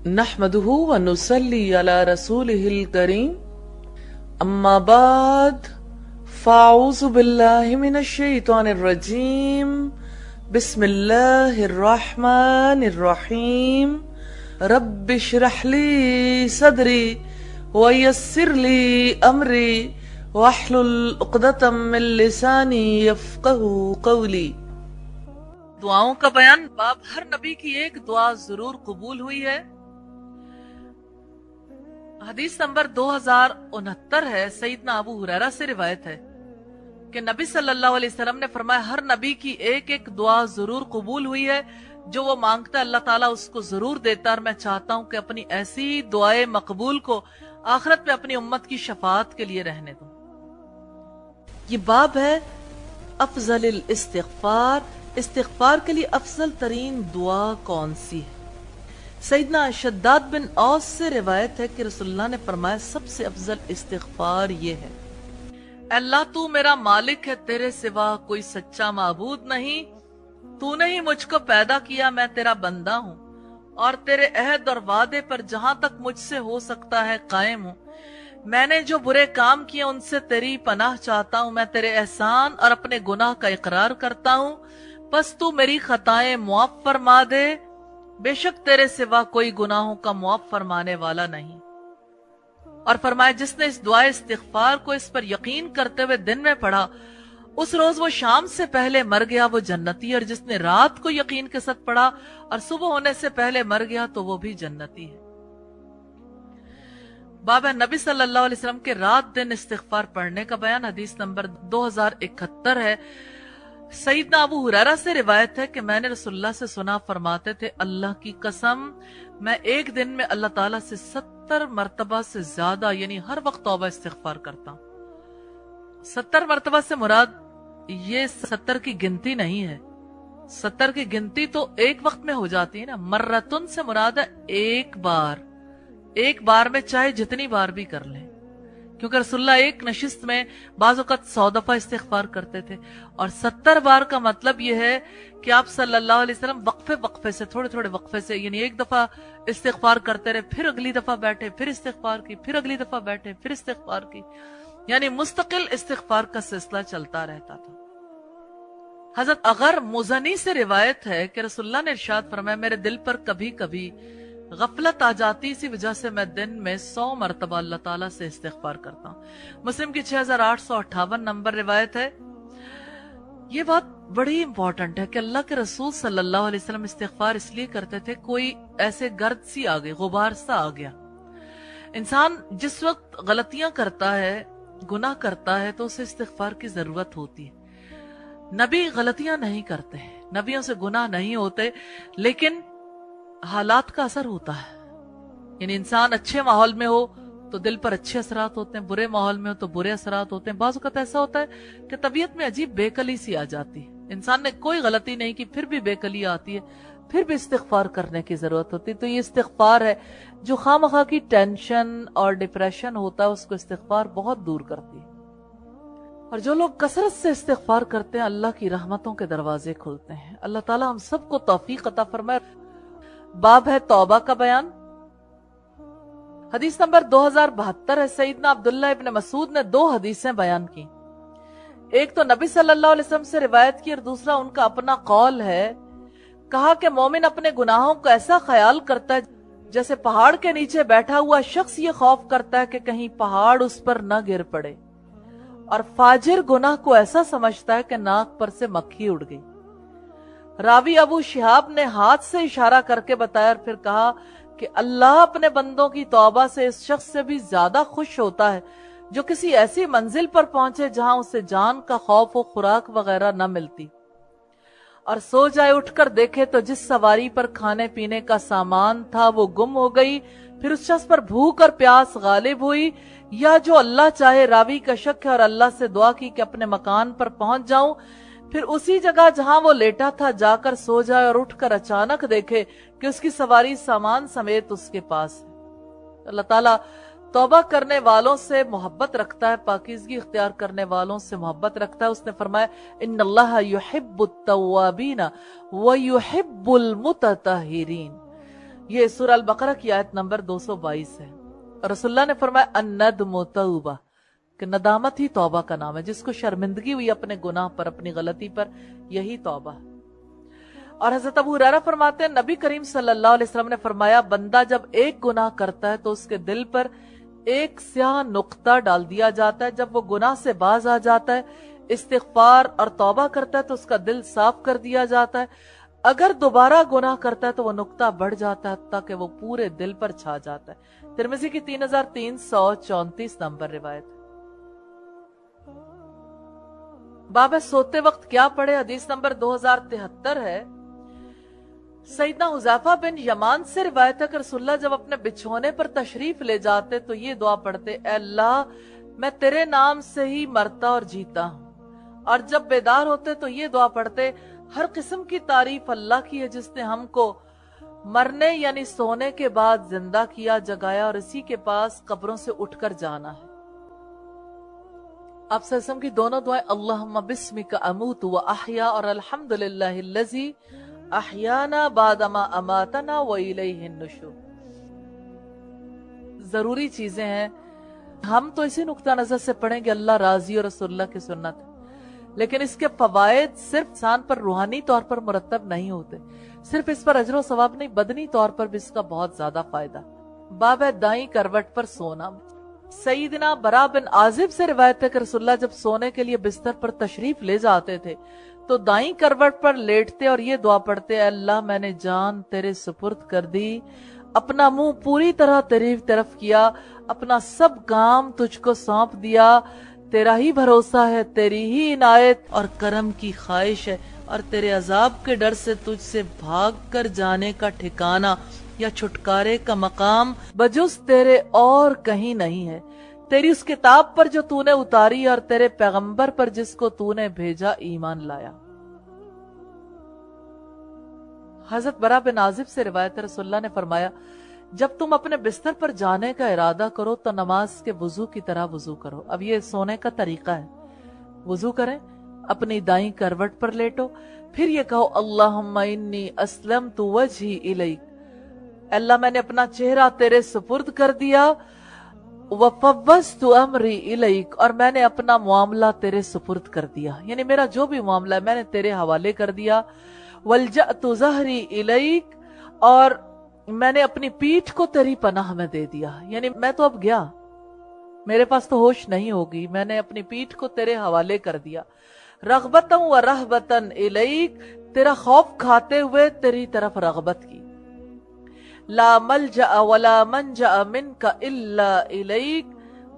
نحمده ونصلي على رسوله الكريم اما بعد فاعوذ باللہ من الشیطان الرجیم بسم اللہ الرحمن الرحیم رب اشرح لی صدری ویسر لی امری واحلل عقدۃ من لسانی یفقہوا قولی۔ دعاؤں کا بیان باب ہر نبی کی ایک دعا ضرور قبول ہوئی ہے۔ حدیث نمبر 2069 ہے، سیدنا ابو ہریرہ سے روایت ہے کہ نبی صلی اللہ علیہ وسلم نے فرمایا ہر نبی کی ایک ایک دعا ضرور قبول ہوئی ہے، جو وہ مانگتا ہے اللہ تعالیٰ اس کو ضرور دیتا ہے، اور میں چاہتا ہوں کہ اپنی ایسی دعائیں مقبول کو آخرت میں اپنی امت کی شفاعت کے لیے رہنے دوں۔ یہ باب ہے افضل الاستغفار، استغفار کے لیے افضل ترین دعا کون سی ہے؟ سیدنا شداد بن اوس سے روایت ہے کہ رسول اللہ نے فرمایا سب سے افضل استغفار یہ ہے، اللہ تو میرا مالک ہے، تیرے سوا کوئی سچا معبود نہیں، تو نے ہی مجھ کو پیدا کیا، میں تیرا بندہ ہوں اور تیرے عہد اور وعدے پر جہاں تک مجھ سے ہو سکتا ہے قائم ہوں۔ میں نے جو برے کام کیے ان سے تیری پناہ چاہتا ہوں، میں تیرے احسان اور اپنے گناہ کا اقرار کرتا ہوں، پس تو میری خطائیں معاف فرما دے، بے شک تیرے سوا کوئی گناہوں کا معاف فرمانے والا نہیں۔ اور فرمایا جس نے اس دعائے استغفار کو اس پر یقین کرتے ہوئے دن میں پڑھا، اس روز وہ شام سے پہلے مر گیا وہ جنتی، اور جس نے رات کو یقین کے ساتھ پڑھا اور صبح ہونے سے پہلے مر گیا تو وہ بھی جنتی ہے۔ باب نبی صلی اللہ علیہ وسلم کے رات دن استغفار پڑھنے کا بیان، حدیث نمبر 2071 ہے، سیدنا ابو ہریرہ سے روایت ہے کہ میں نے رسول اللہ سے سنا فرماتے تھے اللہ کی قسم میں ایک دن میں اللہ تعالیٰ سے 70 مرتبہ سے زیادہ یعنی ہر وقت توبہ استغفار کرتا ہوں۔ 70 مرتبہ سے مراد یہ 70 کی گنتی نہیں ہے، 70 کی گنتی تو ایک وقت میں ہو جاتی ہے نا، مرتن سے مراد ہے ایک بار میں چاہے جتنی بار بھی کر لیں، کیونکہ رسول اللہ ایک نشست میں بعض اوقات 100 دفعہ استغفار کرتے تھے، اور 70 بار کا مطلب یہ ہے کہ آپ صلی اللہ علیہ وسلم وقفے سے تھوڑے وقفے سے یعنی ایک دفعہ استغفار کرتے رہے، پھر اگلی دفعہ بیٹھے، پھر استغفار کی، پھر اگلی دفعہ بیٹھے، پھر استغفار کی، یعنی مستقل استغفار کا سلسلہ چلتا رہتا تھا۔ حضرت اغر مزنی سے روایت ہے کہ رسول اللہ نے ارشاد فرمایا میرے دل پر کبھی کبھی غفلت آ جاتی، اسی وجہ سے میں دن میں 100 مرتبہ اللہ تعالیٰ سے استغفار کرتا ہوں۔ مسلم کی 6858 نمبر روایت ہے۔ یہ بات بڑی امپورٹنٹ ہے کہ اللہ کے رسول صلی اللہ علیہ وسلم استغفار اس لیے کرتے تھے، کوئی ایسے گرد سی آ گئی، غبار سا آ گیا۔ انسان جس وقت غلطیاں کرتا ہے، گناہ کرتا ہے، تو اسے استغفار کی ضرورت ہوتی ہے۔ نبی غلطیاں نہیں کرتے، نبیوں سے گناہ نہیں ہوتے، لیکن حالات کا اثر ہوتا ہے، یعنی انسان اچھے ماحول میں ہو تو دل پر اچھے اثرات ہوتے ہیں، برے ماحول میں ہو تو برے اثرات ہوتے ہیں۔ بعض اوقات ایسا ہوتا ہے کہ طبیعت میں عجیب بے قلی سی آ جاتی ہے، انسان نے کوئی غلطی نہیں کی پھر بھی بے قلی آتی ہے، پھر بھی استغفار کرنے کی ضرورت ہوتی ہے۔ تو یہ استغفار ہے جو خواہ مخواہ کی ٹینشن اور ڈپریشن ہوتا ہے، اس کو استغفار بہت دور کرتی ہے۔ اور جو لوگ کثرت سے استغفار کرتے ہیں اللہ کی رحمتوں کے دروازے کھلتے ہیں۔ اللہ تعالی ہم سب کو توفیق عطا فرمائے۔ باب ہے توبہ کا بیان، حدیث نمبر 2072 ہے، سیدنا عبداللہ ابن مسعود نے 2 حدیثیں بیان کی، ایک تو نبی صلی اللہ علیہ وسلم سے روایت کی اور دوسرا ان کا اپنا قول ہے۔ کہا کہ مومن اپنے گناہوں کو ایسا خیال کرتا ہے جیسے پہاڑ کے نیچے بیٹھا ہوا شخص یہ خوف کرتا ہے کہ کہیں پہاڑ اس پر نہ گر پڑے، اور فاجر گناہ کو ایسا سمجھتا ہے کہ ناک پر سے مکھی اڑ گئی۔ راوی ابو شہاب نے ہاتھ سے اشارہ کر کے بتایا اور پھر کہا کہ اللہ اپنے بندوں کی توبہ سے اس شخص سے بھی زیادہ خوش ہوتا ہے جو کسی ایسی منزل پر پہنچے جہاں اسے جان کا خوف و خوراک وغیرہ نہ ملتی، اور سو جائے اٹھ کر دیکھے تو جس سواری پر کھانے پینے کا سامان تھا وہ گم ہو گئی، پھر اس شخص پر بھوک اور پیاس غالب ہوئی، یا جو اللہ چاہے راوی کا شک ہے اور اللہ سے دعا کی کہ اپنے مکان پر پہنچ جاؤں، پھر اسی جگہ جہاں وہ لیٹا تھا جا کر سو جائے اور اٹھ کر اچانک دیکھے کہ اس کی سواری سامان سمیت اس کے پاس ہے۔ اللہ تعالیٰ توبہ کرنے والوں سے محبت رکھتا ہے، پاکیزگی اختیار کرنے والوں سے محبت رکھتا ہے۔ اس نے فرمایا ان اللہ یحب التوابین ویحب المتطہرین، یہ سورہ البقرہ کی آیت نمبر 222 ہے۔ رسول اللہ نے فرمایا الندم توبہ، کہ ندامت ہی توبہ کا نام ہے، جس کو شرمندگی ہوئی اپنے گناہ پر، اپنی غلطی پر، یہی توبہ ہے۔ اور حضرت ابو ہریرہ فرماتے ہیں نبی کریم صلی اللہ علیہ وسلم نے فرمایا بندہ جب ایک گناہ کرتا ہے تو اس کے دل پر ایک سیاہ نقطہ ڈال دیا جاتا ہے، جب وہ گناہ سے باز آ جاتا ہے، استغفار اور توبہ کرتا ہے تو اس کا دل صاف کر دیا جاتا ہے، اگر دوبارہ گناہ کرتا ہے تو وہ نقطہ بڑھ جاتا ہے تاکہ وہ پورے دل پر چھا جاتا ہے۔ ترمذی کی 3334 نمبر روایت۔ باب سوتے وقت کیا پڑھے، حدیث نمبر 2073 ہے۔ سیدنا حذیفہ بن یمان سے روایت ہے کہ رسول اللہ جب اپنے بچھونے پر تشریف لے جاتے تو یہ دعا پڑھتے، اے اللہ میں تیرے نام سے ہی مرتا اور جیتا ہوں، اور جب بیدار ہوتے تو یہ دعا پڑھتے، ہر قسم کی تعریف اللہ کی ہے جس نے ہم کو مرنے یعنی سونے کے بعد زندہ کیا، جگایا، اور اسی کے پاس قبروں سے اٹھ کر جانا ہے۔ آپ وسلم کی دونوں دعائیں اللہم بسمک اموت و احیا اور الحمدللہ الذی احیانا بعدما اماتنا و الیہ النشور، ضروری چیزیں ہیں۔ ہم تو اسی نقطہ نظر سے پڑھیں گے اللہ راضی اور رسول اللہ کی سنت، لیکن اس کے فوائد صرف انسان پر روحانی طور پر مرتب نہیں ہوتے، صرف اس پر اجر و ثواب نہیں، بدنی طور پر بھی اس کا بہت زیادہ فائدہ۔ باب دائیں کروٹ پر سونا۔ سیدنا برا بن عازب سے روایت ہے کہ رسول اللہ جب سونے کے لیے بستر پر تشریف لے جاتے تھے تو دائیں کروٹ پر لیٹتے اور یہ دعا پڑھتے، اے اللہ میں نے جان تیرے سپرد کر دی، اپنا منہ پوری طرح تیری طرف کیا، اپنا سب کام تجھ کو سونپ دیا، تیرا ہی بھروسہ ہے، تیری ہی عنایت اور کرم کی خواہش ہے، اور تیرے عذاب کے ڈر سے تجھ سے بھاگ کر جانے کا ٹھکانہ یا چھٹکارے کا مقام بجز تیرے اور کہیں نہیں ہے، تیری اس کتاب پر جو تو نے اتاری اور تیرے پیغمبر پر جس کو تو نے بھیجا ایمان لایا۔ حضرت برا بن عازب سے روایت ہے رسول اللہ نے فرمایا جب تم اپنے بستر پر جانے کا ارادہ کرو تو نماز کے وضو کی طرح وضو کرو۔ اب یہ سونے کا طریقہ ہے، وضو کریں، اپنی دائیں کروٹ پر لیٹو، پھر یہ کہو اللہم انی اسلمت وجہی الیک، اللہ میں نے اپنا چہرہ تیرے سپرد کر دیا، وفوضت امری الیک، اور میں نے اپنا معاملہ تیرے سپرد کر دیا، یعنی میرا جو بھی معاملہ ہے میں نے تیرے حوالے کر دیا، والجأت ظہری الیک، اور میں نے اپنی پیٹھ کو تیری پناہ میں دے دیا، یعنی میں تو اب گیا، میرے پاس تو ہوش نہیں ہوگی، میں نے اپنی پیٹھ کو تیرے حوالے کر دیا، رغبتاً و رہبتاً الیک، تیرا خوف کھاتے ہوئے تیری طرف رغبت کی، لا ملجأ ولا منجأ منک الا الیک،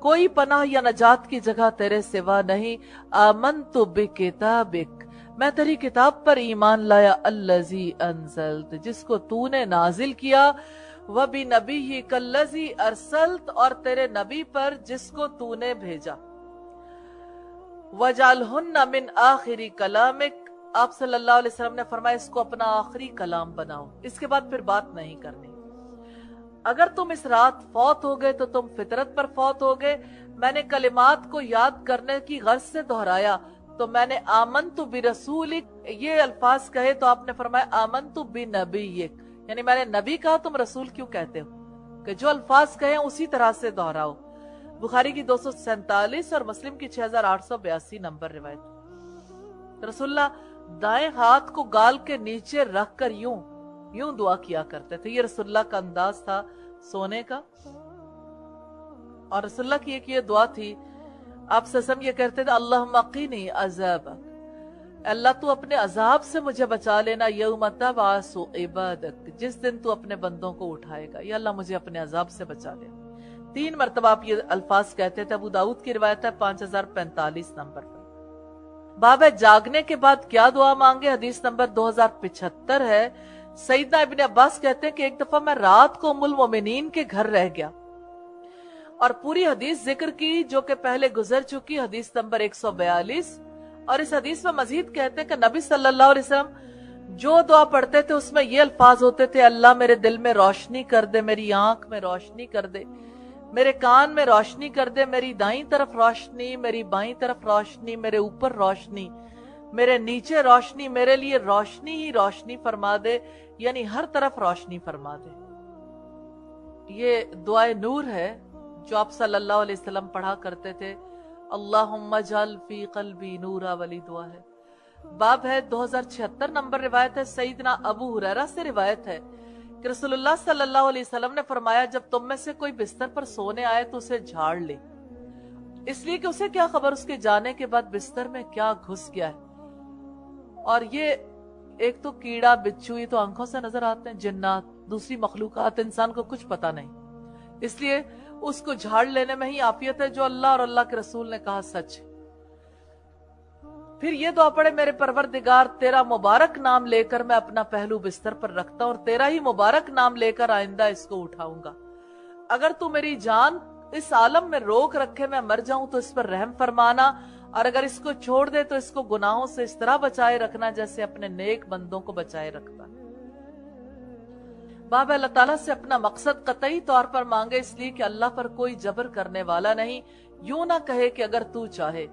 کوئی پناہ یا نجات کی جگہ تیرے سوا نہیں، آمنت بکتابک، میں تیری کتاب پر ایمان لایا، الذی انزلت، جس کو تو نے نازل کیا، وبنبیک الذی ارسلت، اور تیرے نبی پر جس کو تو نے بھیجا، وجعلہن من آخر کلامک، آپ صلی اللہ علیہ وسلم نے فرمایا اس کو اپنا آخری کلام بناؤ، اس کے بعد پھر بات نہیں کرنی، اگر تم اس رات فوت ہو گئے تو تم فطرت پر فوت ہو گئے، میں نے کلمات کو یاد کرنے کی غرض سے دہرایا تو میں نے آمنت برسولک یہ الفاظ کہے تو آپ نے فرمایا آمنت بنبیک، یعنی میں نے نبی کہا تم رسول کیوں کہتے ہو، کہ جو الفاظ کہیں اسی طرح سے دہراؤ۔ بخاری کی 247 اور مسلم کی 6882 نمبر روایت۔ رسول اللہ دائیں ہاتھ کو گال کے نیچے رکھ کر یوں دعا کیا کرتے تھے، یہ رسول اللہ کا انداز تھا سونے کا، اور رسول اللہ کی ایک یہ دعا تھی، آپ سسم یہ کہتے تھے اللہم قینی عذابک، اللہ تو اپنے عذاب سے مجھے بچا لینا، یوم تبعث عبادک، جس دن تو اپنے بندوں کو اٹھائے گا، یا اللہ مجھے اپنے عذاب سے بچا لینا۔ 3 مرتبہ آپ یہ الفاظ کہتے تھے، ابو داؤد کی روایت ہے 5045 نمبر پر۔ باب جاگنے کے بعد کیا دعا مانگے، حدیث نمبر 2075 ہے۔ سیدنا ابن عباس کہتے ہیں کہ ایک دفعہ میں رات کو ام المومنین کے گھر رہ گیا اور پوری حدیث ذکر کی جو کہ پہلے گزر چکی، حدیث نمبر 142، اور اس حدیث میں مزید کہتے ہیں کہ نبی صلی اللہ علیہ وسلم جو دعا پڑھتے تھے اس میں یہ الفاظ ہوتے تھے، اللہ میرے دل میں روشنی کر دے، میری آنکھ میں روشنی کر دے، میرے کان میں روشنی کر دے، میری دائیں طرف روشنی، میری بائیں طرف روشنی، میرے اوپر روشنی، میرے نیچے روشنی، میرے لیے روشنی ہی روشنی فرما دے، یعنی ہر طرف روشنی فرما دے۔ یہ دعائے نور ہے جو آپ صلی اللہ علیہ وسلم پڑھا کرتے تھے. اللہم جعل فی قلبی نورا والی دعا ہے. باب ہے 2076 نمبر روایت ہے. سیدنا ابو ہریرہ سے روایت ہے کہ رسول اللہ صلی اللہ علیہ وسلم نے فرمایا جب تم میں سے کوئی بستر پر سونے آئے تو اسے جھاڑ لے، اس لیے کہ اسے کیا خبر اس کے جانے کے بعد بستر میں کیا گھس گیا ہے. اور یہ ایک تو کیڑا بچھو یہ تو آنکھوں سے نظر آتے ہیں، جنات دوسری مخلوقات انسان کو کچھ پتا نہیں، اس لیے اس کو جھاڑ لینے میں ہی عافیت ہے. جو اللہ اور اللہ کے رسول نے کہا سچ. پھر یہ دعا پڑھے میرے پروردگار تیرا مبارک نام لے کر میں اپنا پہلو بستر پر رکھتا ہوں اور تیرا ہی مبارک نام لے کر آئندہ اس کو اٹھاؤں گا. اگر تو میری جان اس عالم میں روک رکھے میں مر جاؤں تو اس پر رحم فرمانا، اور اگر اس کو چھوڑ دے تو اس کو گناہوں سے اس طرح بچائے رکھنا جیسے اپنے نیک بندوں کو بچائے رکھتا. باب اللہ تعالیٰ سے اپنا مقصد قطعی طور پر مانگے، اس لیے کہ اللہ پر کوئی جبر کرنے والا نہیں. یوں نہ کہے کہ اگر تو چاہے.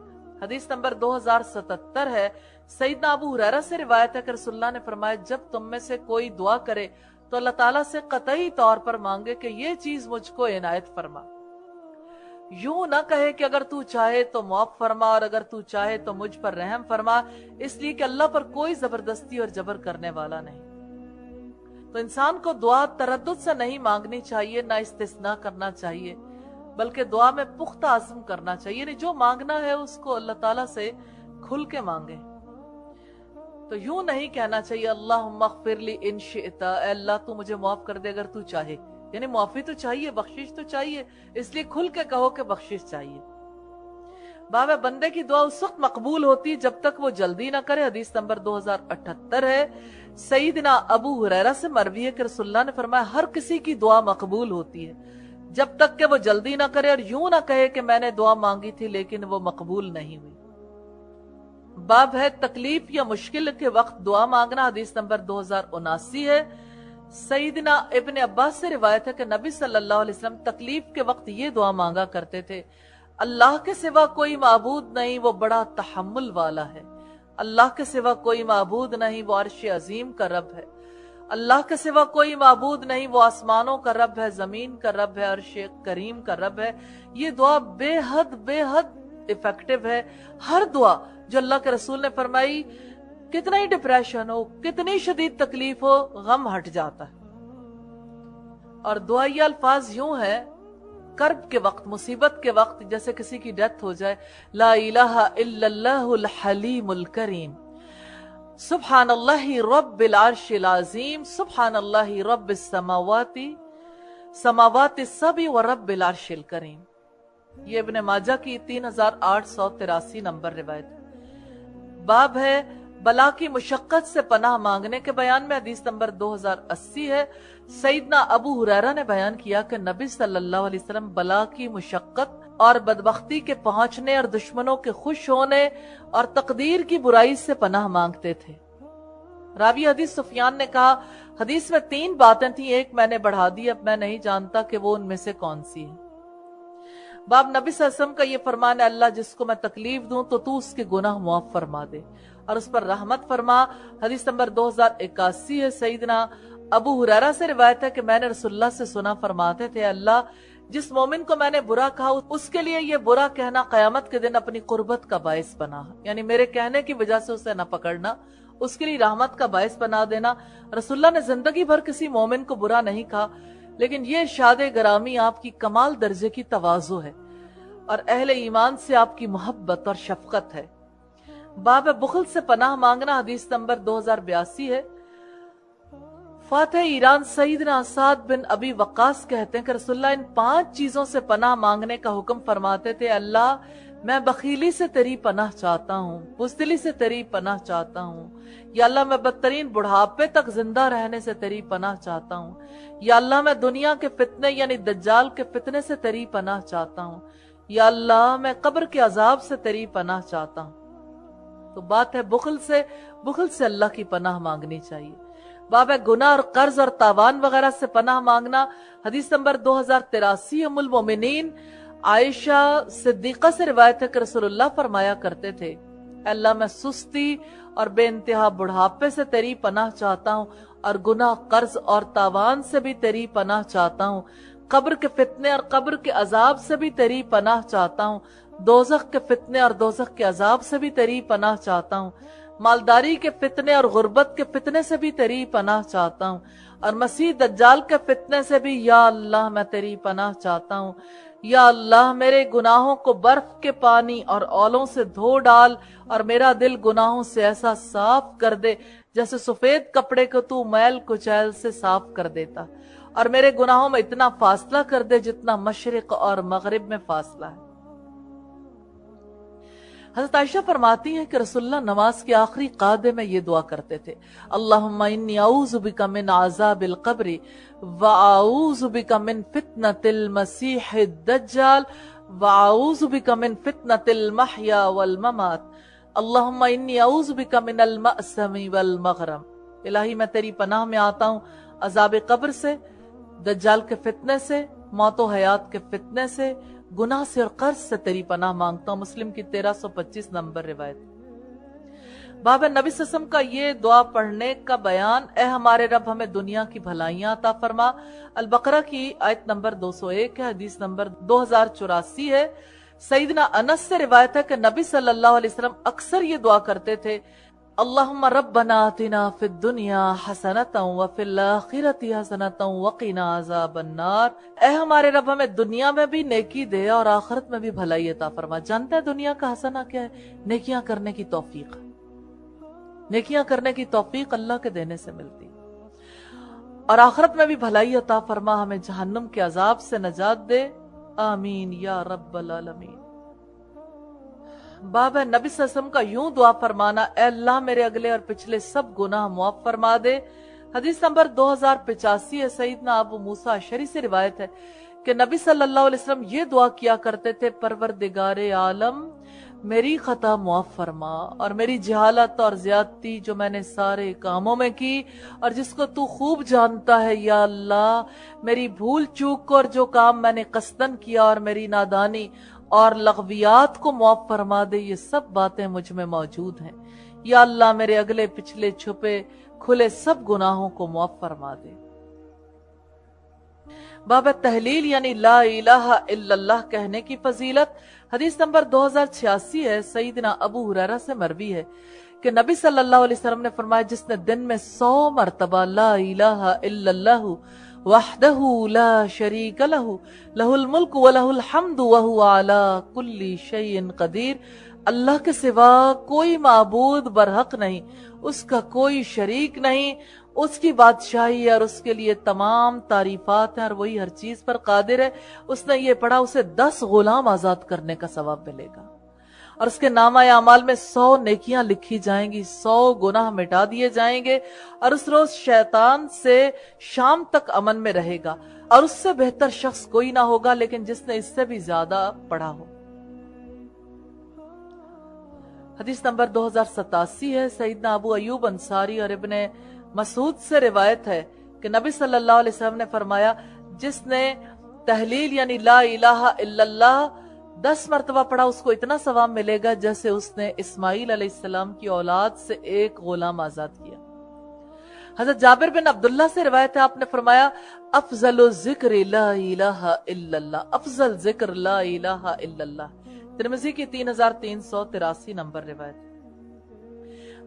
حدیث نمبر 2077 ہے. سیدنا ابو ہریرہ سے روایت ہے کہ رسول اللہ نے فرمایا جب تم میں سے کوئی دعا کرے تو اللہ تعالیٰ سے قطعی طور پر مانگے کہ یہ چیز مجھ کو عنایت فرما. یوں نہ کہے کہ اگر تو چاہے تو معاف فرما اور اگر تو چاہے تو مجھ پر رحم فرما، اس لیے کہ اللہ پر کوئی زبردستی اور جبر کرنے والا نہیں. تو انسان کو دعا تردد سے نہیں مانگنی چاہیے، نہ استثناء کرنا چاہیے، بلکہ دعا میں پختہ عزم کرنا چاہیے. یعنی جو مانگنا ہے اس کو اللہ تعالیٰ سے کھل کے مانگیں. تو یوں نہیں کہنا چاہیے اللہم اغفر لی ان شئت، اے اللہ تو مجھے معاف کر دے اگر تو چاہے. یعنی معافی تو چاہیے، بخشش تو چاہیے، اس لیے کھل کے کہو کہ بخشش چاہیے. باب بندے کی دعا اس وقت مقبول ہوتی جب تک وہ جلدی نہ کرے. حدیث نمبر 2078 ہے. سیدنا ابو ہریرہ سے مروی ہے کہ رسول اللہ نے فرمایا ہر کسی کی دعا مقبول ہوتی ہے جب تک کہ وہ جلدی نہ کرے اور یوں نہ کہے کہ میں نے دعا مانگی تھی لیکن وہ مقبول نہیں ہوئی. باب ہے تکلیف یا مشکل کے وقت دعا مانگنا. حدیث نمبر 2079 ہے. سیدنا ابن عباس سے روایت ہے کہ نبی صلی اللہ علیہ وسلم تکلیف کے وقت یہ دعا مانگا کرتے تھے اللہ کے سوا کوئی معبود نہیں وہ بڑا تحمل والا ہے، اللہ کے سوا کوئی معبود نہیں وہ عرش عظیم کا رب ہے، اللہ کے سوا کوئی معبود نہیں وہ آسمانوں کا رب ہے، زمین کا رب ہے، عرش کریم کا رب ہے. یہ دعا بے حد ایفیکٹو ہے. ہر دعا جو اللہ کے رسول نے فرمائی، کتنا ہی ڈپریشن ہو، کتنی شدید تکلیف ہو، غم ہٹ جاتا ہے. اور دعائیہ الفاظ یوں ہے کرب کے وقت، مصیبت کے وقت، جیسے کسی کی ڈیتھ ہو جائے، لا الہ الا اللہ الحلیم الکریم، سبحان اللہ رب العرش العظیم، سبحان اللہ رب السماوات السبع ورب العرش الکریم. یہ ابن ماجہ کی 3883 نمبر روایت. باب ہے بلا کی مشقت سے پناہ مانگنے کے بیان میں. حدیث نمبر 2080 ہے. سیدنا ابو ہریرہ نے بیان کیا کہ نبی صلی اللہ علیہ وسلم بلا کی مشقت اور بدبختی کے پہنچنے اور دشمنوں کے خوش ہونے اور تقدیر کی برائی سے پناہ مانگتے تھے. راوی حدیث سفیان نے کہا حدیث میں 3 باتیں تھیں، ایک میں نے بڑھا دی، اب میں نہیں جانتا کہ وہ ان میں سے کون سی ہے. باب نبی صلی اللہ علیہ وسلم کا یہ فرمان ہے اللہ جس کو میں تکلیف دوں تو اس کے گناہ معاف فرما دے اور اس پر رحمت فرما. حدیث نمبر 2081 ہے. سیدنا ابو ہریرہ سے روایت ہے کہ میں نے رسول اللہ سے سنا فرماتے تھے اللہ جس مومن کو میں نے برا کہا اس کے لیے یہ برا کہنا قیامت کے دن اپنی قربت کا باعث بنا، یعنی میرے کہنے کی وجہ سے اسے نہ پکڑنا، اس کے لیے رحمت کا باعث بنا دینا. رسول اللہ نے زندگی بھر کسی مومن کو برا نہیں کہا، لیکن یہ ارشاد گرامی آپ کی کمال درجے کی تواضع ہے اور اہل ایمان سے آپ کی محبت اور شفقت ہے. باب بخل سے پناہ مانگنا. حدیث نمبر 2082 ہے. فاتح ایران سیدنا سعد بن ابی وقاص کہتے ہیں کہ رسول اللہ ان 5 چیزوں سے پناہ مانگنے کا حکم فرماتے تھے. اللہ میں بخیلی سے تیری پناہ چاہتا ہوں، بزدلی سے تیری پناہ چاہتا ہوں، یا اللہ میں بدترین بڑھاپے تک زندہ رہنے سے تیری پناہ چاہتا ہوں، یا اللہ میں دنیا کے فتنے یعنی دجال کے فتنے سے تیری پناہ چاہتا ہوں، یا اللہ میں قبر کے عذاب سے تیری پناہ چاہتا ہوں. تو بات ہے بخل سے اللہ کی پناہ مانگنی چاہیے. باب ہے گناہ اور قرض اور تاوان وغیرہ سے پناہ مانگنا. حدیث نمبر 2083 ام المومنین عائشہ صدیقہ سے روایت ہے کہ رسول اللہ فرمایا کرتے تھے اللہ میں سستی اور بے انتہا بڑھاپے سے تیری پناہ چاہتا ہوں اور گناہ قرض اور تاوان سے بھی تیری پناہ چاہتا ہوں. قبر کے فتنے اور قبر کے عذاب سے بھی تیری پناہ چاہتا ہوں، دوزخ کے فتنے اور دوزخ کے عذاب سے بھی تیری پناہ چاہتا ہوں، مالداری کے فتنے اور غربت کے فتنے سے بھی تیری پناہ چاہتا ہوں، اور مسیح دجال کے فتنے سے بھی یا اللہ میں تیری پناہ چاہتا ہوں۔ یا اللہ میرے گناہوں کو برف کے پانی اور اولوں سے دھو ڈال، اور میرا دل گناہوں سے ایسا صاف کر دے جیسے سفید کپڑے کو تو میل کچیل سے صاف کر دیتا، اور میرے گناہوں میں اتنا فاصلہ کر دے جتنا مشرق اور مغرب میں فاصلہ ہے۔ حضرت عائشہ فرماتی ہیں کہ رسول اللہ نماز کے آخری قعدے میں یہ دعا کرتے تھے، اللہم انی اعوذ بک من عذاب القبر واعوذ بک من فتنة المسیح الدجال واعوذ بک من فتنة المحیا والممات، اللہم انی اعوذ بک من المأسم والمغرم۔ الہی میں تیری پناہ میں آتا ہوں عذاب قبر سے، دجال کے فتنے سے، موت و حیات کے فتنے سے، گناہ سے اور قرض سے تیری پناہ مانگتا ہوں۔ مسلم کی 1325 نمبر روایت۔ باب نبی صلی اللہ علیہ وسلم کا یہ دعا پڑھنے کا بیان، اے ہمارے رب ہمیں دنیا کی بھلائیاں عطا فرما، البقرہ کی آیت نمبر 201 ہے، حدیث نمبر 2084 ہے۔ سیدنا انس سے روایت ہے کہ نبی صلی اللہ علیہ وسلم اکثر یہ دعا کرتے تھے، اللہم ربنا آتنا فی الدنیا حسنتا وفی الاخرۃ حسنتا وقنا عذاب النار، اے ہمارے رب ہمیں دنیا میں بھی نیکی دے اور آخرت میں بھی بھلائی عطا فرما۔ جانتے ہیں دنیا کا حسنہ کیا ہے؟ نیکیاں کرنے کی توفیق۔ نیکیاں کرنے کی توفیق اللہ کے دینے سے ملتی، اور آخرت میں بھی بھلائی عطا فرما، ہمیں جہنم کے عذاب سے نجات دے، آمین یا رب العالمین۔ باب ہے نبی صلی اللہ علیہ وسلم کا یوں دعا فرمانا، اے اللہ میرے اگلے اور پچھلے سب گناہ معاف فرما دے۔ حدیث نمبر 2085 ہے، سیدنا ابو موسیٰ اشعری سے روایت ہے کہ نبی صلی اللہ علیہ وسلم یہ دعا کیا کرتے تھے، پروردگار عالم میری خطا معاف فرما اور میری جہالت اور زیادتی جو میں نے سارے کاموں میں کی اور جس کو تو خوب جانتا ہے، یا اللہ میری بھول چوک اور جو کام میں نے قصدن کیا اور میری نادانی اور لغویات کو معاف فرما دے، یہ سب باتیں مجھ میں موجود ہیں، یا اللہ میرے اگلے پچھلے چھپے کھلے سب گناہوں کو معاف فرما دے۔ باب تحلیل یعنی لا الہ الا اللہ کہنے کی فضیلت، حدیث نمبر 2086 ہے، سیدنا ابو ہریرہ سے مروی ہے کہ نبی صلی اللہ علیہ وسلم نے فرمایا، جس نے دن میں 100 مرتبہ لا الہ الا اللہ وحدہ لا شریک لہ لہ الملک ولہ الحمد وہو علی کل شیء قدیر، اللہ کے سوا کوئی معبود برحق نہیں، اس کا کوئی شریک نہیں، اس کی بادشاہی ہے اور اس کے لیے تمام تعریفات ہیں اور وہی ہر چیز پر قادر ہے۔ اس نے یہ پڑھا، اسے 10 غلام آزاد کرنے کا ثواب ملے گا، اور اس کے نامہ اعمال میں 100 نیکیاں لکھی جائیں گی، 100 گناہ مٹا دیے جائیں گے، اور اس روز شیطان سے شام تک امن میں رہے گا، اور اس سے بہتر شخص کوئی نہ ہوگا لیکن جس نے اس سے بھی زیادہ پڑھا ہو۔ حدیث نمبر 2087 ہے، سیدنا ابو ایوب انصاری اور ابن مسعود سے روایت ہے کہ نبی صلی اللہ علیہ وسلم نے فرمایا، جس نے تحلیل یعنی لا الہ الا اللہ 10 مرتبہ پڑھا، اس کو اتنا ثواب ملے گا جیسے اس نے اسماعیل علیہ السلام کی اولاد سے ایک غلام آزاد کیا۔ حضرت جابر بن عبداللہ سے روایت ہے، آپ نے فرمایا، افضل ذکر لا الہ الا اللہ، افضل ذکر لا الہ الا اللہ، ترمذی کی 3383 نمبر روایت۔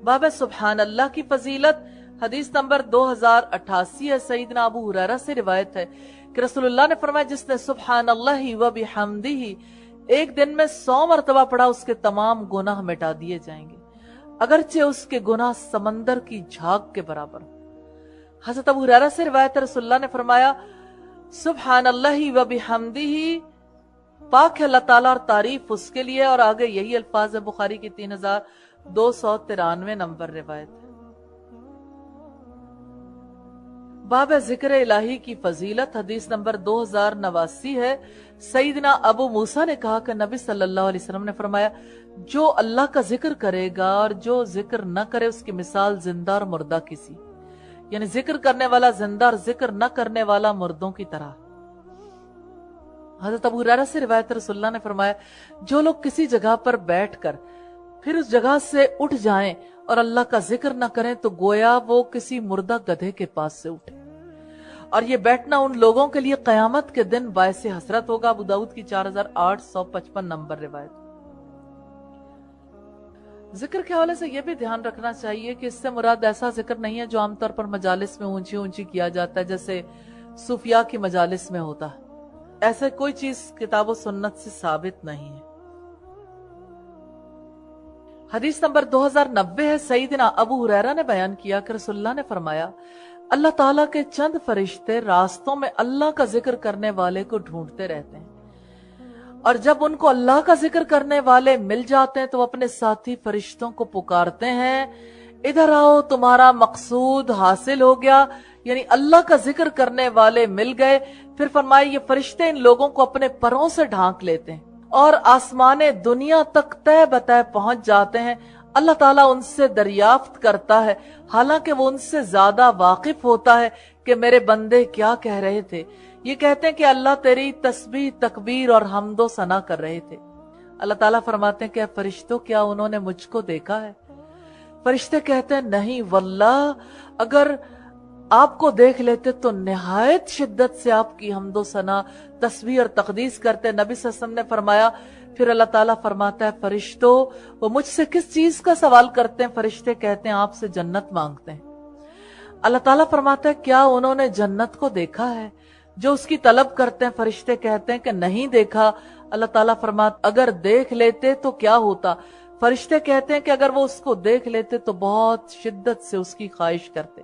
باب سبحان اللہ کی فضیلت، حدیث نمبر 2088 ہے، سیدنا ابو ہریرہ سے روایت ہے کہ رسول اللہ نے فرمایا، جس نے سبحان اللہ و بحمدہ ایک دن میں 100 مرتبہ پڑھا، اس کے تمام گناہ مٹا دیے جائیں گے، اگرچہ اس کے گناہ سمندر کی جھاگ کے برابر۔ حضرت ابو ہریرہ سے روایت ہے، رسول اللہ نے فرمایا، سبحان اللہ و بحمدہ پاک ہے اللہ تعالیٰ اور تعریف اس کے لیے، اور آگے یہی الفاظ ہے، بخاری کی 3293 نمبر روایت۔ باب ذکر الہی کی فضیلت، حدیث نمبر 2089 ہے، سیدنا ابو موسیٰ نے کہا کہ نبی صلی اللہ علیہ وسلم نے فرمایا، جو اللہ کا ذکر کرے گا اور جو ذکر نہ کرے، اس کی مثال زندہ اور مردہ کسی، یعنی ذکر کرنے والا زندہ اور ذکر نہ کرنے والا مردوں کی طرح۔ حضرت ابو ہریرہ سے روایت، رسول اللہ نے فرمایا، جو لوگ کسی جگہ پر بیٹھ کر پھر اس جگہ سے اٹھ جائیں اور اللہ کا ذکر نہ کریں تو گویا وہ کسی مردہ گدھے کے پاس سے اٹھے، اور یہ بیٹھنا ان لوگوں کے لیے قیامت کے دن باعث حسرت ہوگا۔ ابو داؤد کی 4855 نمبر روایت۔ ذکر کے حوالے سے یہ بھی دھیان رکھنا چاہیے کہ اس سے مراد ایسا ذکر نہیں ہے جو عام طور پر مجالس میں اونچی اونچی کیا جاتا ہے، جیسے صوفیاء کی مجالس میں ہوتا ہے۔ ایسے کوئی چیز کتاب و سنت سے ثابت نہیں ہے۔ حدیث نمبر 2090 ہے، سیدنا ابو ہریرہ نے بیان کیا کہ رسول اللہ نے فرمایا، اللہ تعالیٰ کے چند فرشتے راستوں میں اللہ کا ذکر کرنے والے کو ڈھونڈتے رہتے ہیں، اور جب ان کو اللہ کا ذکر کرنے والے مل جاتے ہیں تو وہ اپنے ساتھی فرشتوں کو پکارتے ہیں، ادھر آؤ تمہارا مقصود حاصل ہو گیا، یعنی اللہ کا ذکر کرنے والے مل گئے۔ پھر فرمائے یہ فرشتے ان لوگوں کو اپنے پروں سے ڈھانک لیتے ہیں اور آسمان دنیا تک تہ بتہ پہنچ جاتے ہیں۔ اللہ تعالیٰ ان سے دریافت کرتا ہے، حالانکہ وہ ان سے زیادہ واقف ہوتا ہے کہ میرے بندے کیا کہہ رہے تھے۔ یہ کہتے ہیں کہ اللہ تیری تسبیح تکبیر اور حمد و ثنا کر رہے تھے۔ اللہ تعالیٰ فرماتے ہیں کہ اے فرشتوں کیا انہوں نے مجھ کو دیکھا ہے؟ فرشتے کہتے ہیں نہیں واللہ، اگر آپ کو دیکھ لیتے تو نہایت شدت سے آپ کی حمد و ثنا تسبیح اور تقدیس کرتے۔ نبی صلی اللہ علیہ وسلم نے فرمایا، پھر اللہ تعالیٰ فرماتا ہے فرشتوں وہ مجھ سے کس چیز کا سوال کرتے ہیں؟ فرشتے کہتے ہیں آپ سے جنت مانگتے ہیں۔ اللہ تعالیٰ فرماتا ہے کیا انہوں نے جنت کو دیکھا ہے جو اس کی طلب کرتے ہیں؟ فرشتے کہتے ہیں کہ نہیں دیکھا۔ اللہ تعالیٰ فرماتا اگر دیکھ لیتے تو کیا ہوتا؟ فرشتے کہتے ہیں کہ اگر وہ اس کو دیکھ لیتے تو بہت شدت سے اس کی خواہش کرتے۔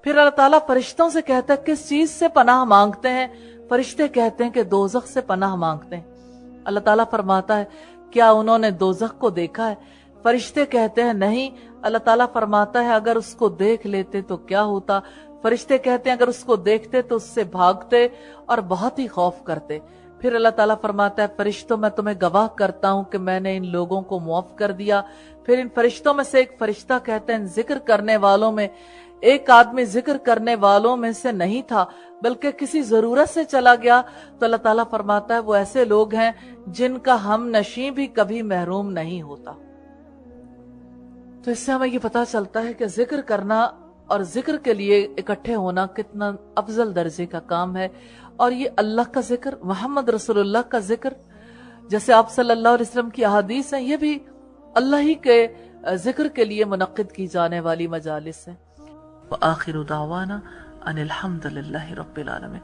پھر اللہ تعالیٰ فرشتوں سے کہتا ہے کس چیز سے پناہ مانگتے ہیں؟ فرشتے کہتے ہیں کہ دوزخ سے پناہ مانگتے ہیں۔ اللہ تعالیٰ فرماتا ہے کیا انہوں نے دوزخ کو دیکھا ہے؟ فرشتے کہتے ہیں نہیں۔ اللہ تعالیٰ فرماتا ہے اگر اس کو دیکھ لیتے تو کیا ہوتا؟ فرشتے کہتے ہیں اگر اس کو دیکھتے تو اس سے بھاگتے اور بہت ہی خوف کرتے۔ پھر اللہ تعالیٰ فرماتا ہے فرشتوں میں تمہیں گواہ کرتا ہوں کہ میں نے ان لوگوں کو معاف کر دیا۔ پھر ان فرشتوں میں سے ایک فرشتہ کہتے ہیں ذکر کرنے والوں میں ایک آدمی ذکر کرنے والوں میں سے نہیں تھا بلکہ کسی ضرورت سے چلا گیا، تو اللہ تعالیٰ فرماتا ہے وہ ایسے لوگ ہیں جن کا ہم نشیں بھی کبھی محروم نہیں ہوتا۔ تو اس سے ہمیں یہ پتا چلتا ہے کہ ذکر کرنا اور ذکر کے لیے اکٹھے ہونا کتنا افضل درجے کا کام ہے، اور یہ اللہ کا ذکر، محمد رسول اللہ کا ذکر، جیسے آپ صلی اللہ علیہ وسلم کی احادیث ہیں، یہ بھی اللہ ہی کے ذکر کے لیے منعقد کی جانے والی مجالس ہیں۔ وآخر دعوانا ان الحمد للہ رب العالمین۔